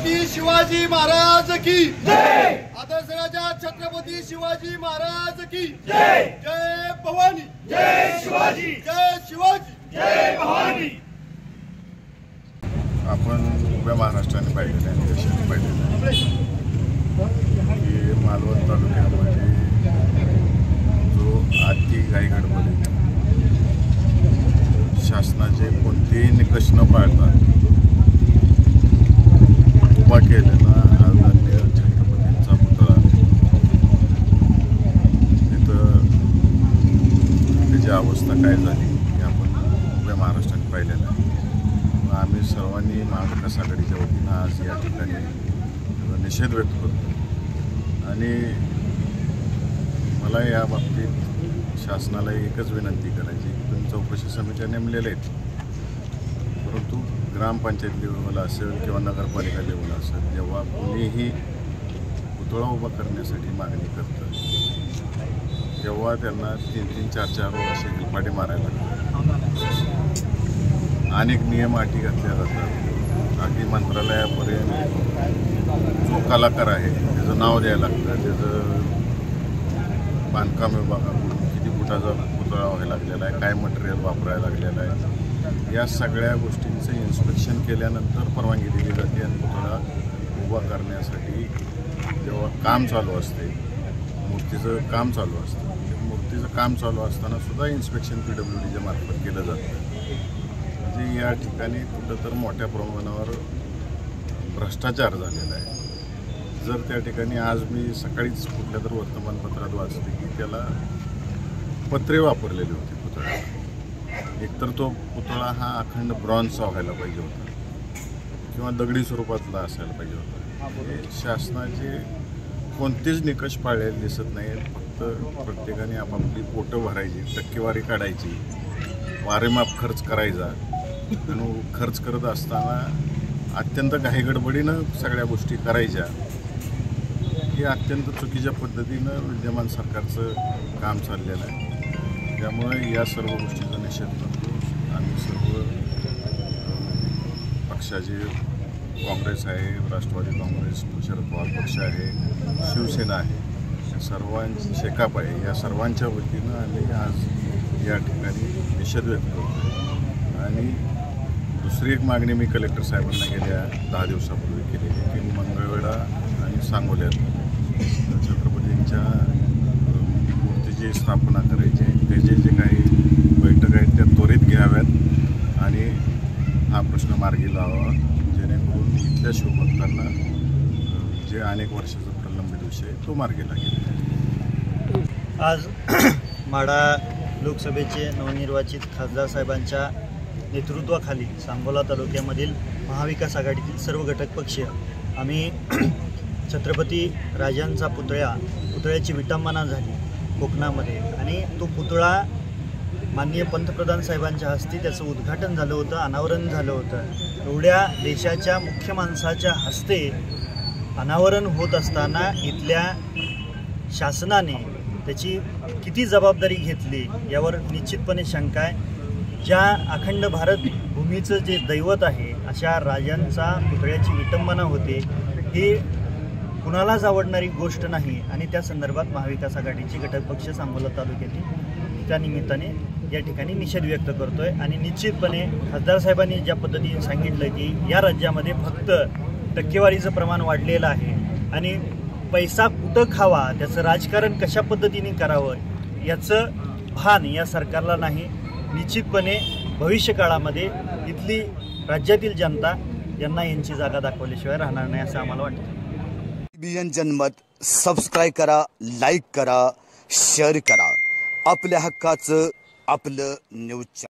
छत्रपती शिवाजी महाराज की जय। आदर्श राजा छत्रपती शिवाजी महाराज की जय। जय भवानी, जय शिवाजी, जय शिवाजी, जय भवानी। आपण उभ्या महाराष्ट्राने पाहिलेलं आहे, देशाने पाहिलेलं आहे की मालवण तालुक्यामध्ये जो आती घाई गडबडीने शासनाचे कोणतेही निकष न पाळता उभा केलेला आदरणीय छत्रपतींचा पुतळा तिथं त्याची अवस्था काय झाली हे आपण उभ्या महाराष्ट्राने पाहिलेलं आहे। आम्ही सर्वांनी महाविकास आघाडीच्या वतीनं आज या ठिकाणी निषेध व्यक्त करतो आणि मला या बाबतीत शासनाला एकच विनंती करायची की तुम्ही चौकशी समित्या नेमलेल्या आहेत, परंतु ग्रामपंचायत लेवल असेल किंवा नगरपालिका लेवल असेल जेव्हा कोणीही पुतळा उभा करण्यासाठी मागणी करतं तेव्हा त्यांना 3-3, 4-4 वर्षे हेलपाटे मारायला लागतात। अनेक नियम अटी घातल्या जातात। अगदी मंत्रालयापर्यंत जो कलाकार आहे त्याचं नाव द्यायला लागतं, त्याचं बांधकाम विभागाकडून किती फुटाचा पुतळा व्हायला लागलेला आहे, काय मटेरियल वापरायला लागलेलं आहे, या सगळ्या गोष्टींचं इन्स्पेक्शन केल्यानंतर परवानगी दिली जाते आणि पुतळा उभा करण्यासाठी जेव्हा काम चालू असते, मूर्तीचं काम चालू असतं, मूर्तीचं काम चालू असताना सुद्धा इन्स्पेक्शन PWDच्या मार्फत केलं जातं। म्हणजे या ठिकाणी कुठं तर मोठ्या प्रमाणावर भ्रष्टाचार झालेला आहे। जर त्या ठिकाणी आज मी सकाळीच कुठल्या तर वर्तमानपत्रात वाचले की त्याला पत्रे वापरलेली होती पुतळ्याला। एकतर तो पुतळा हा अखंड ब्रॉन्झचा व्हायला पाहिजे होता किंवा दगडी स्वरूपातला असायला पाहिजे होता। हे शासनाचे कोणतेच निकष पाळलेले दिसत नाहीत। फक्त प्रत्येकाने आपापली पोटं भरायची, टक्केवारी काढायची, वारेमाप खर्च करायचा आणि खर्च करत असताना अत्यंत घाईगडबडीनं सगळ्या गोष्टी करायच्या। हे अत्यंत चुकीच्या पद्धतीनं विद्यमान सरकारचं काम चाललेलं आहे। त्यामुळे या सर्व गोष्टीचा निषेध करतो। आम्ही सर्व पक्षाचे काँग्रेस आहे, राष्ट्रवादी काँग्रेस, शरद पवार पक्ष आहे, शिवसेना आहे, सर्वांची शेकाप आहे, या सर्वांच्या वतीनं आम्ही आज या ठिकाणी निषेध व्यक्त करतो। आणि दुसरी एक मागणी मी कलेक्टर साहेबांना गेल्या 10 दिवसापूर्वी केलेली की मंगळवेढा आणि सांगोल्यात छत्रपतींच्या मूर्तीची स्थापना करायची, त्याचे जे काही बैठक आहेत त्या त्वरित घ्याव्यात आणि हा प्रश्न मार्गी लावावा, जेणेकरून इथल्या शिवभक्तांना जे अनेक वर्षाचा प्रलंबित विषय तो मार्गी लागेल। आज माढा लोकसभेचे नवनिर्वाचित खासदार साहेबांच्या नेतृत्वाखाली सांगोला तालुक्यामधील महाविकास आघाडीतील सर्व घटक पक्षीय आम्ही छत्रपती राजांचा पुतळ्याची विटंबना झाली कोकणामध्ये आणि तो पुतळा माननीय पंतप्रधान साहेबांच्या हस्ते त्याचं उद्घाटन झालं होतं, अनावरण झालं होतं। एवढ्या देशाच्या मुख्य माणसाच्या हस्ते अनावरण होत असताना इथल्या शासनाने त्याची किती जबाबदारी घेतली यावर निश्चितपणे शंका आहे। ज्या अखंड भारत भूमीचं जे दैवत आहे अशा राजांचा पुतळ्याची विटंबना होते ही कुणालाच आवडणारी गोष्ट नाही आणि त्या संदर्भात महाविकास आघाडीचे घटक पक्ष सांगोला तालुक्यातील त्या निमित्ताने या ठिकाणी निषेध व्यक्त करतोय। आणि निश्चितपणे खासदार साहेबांनी ज्या पद्धतीने सांगितलं की या राज्यामध्ये फक्त टक्केवारीचं प्रमाण वाढलेलं आहे आणि पैसा कुठं खावा, त्याचं राजकारण कशा पद्धतीने करावं याचं भान या सरकारला नाही। निश्चितपणे भविष्यकाळामध्ये इथली राज्यातील जनता यांना यांची जागा दाखवल्याशिवाय राहणार नाही असं आम्हाला वाटतं। TVN जनमत सबस्क्राईब करा, लाईक करा, शेअर करा। आपल्या हक्काचं आपलं न्यूज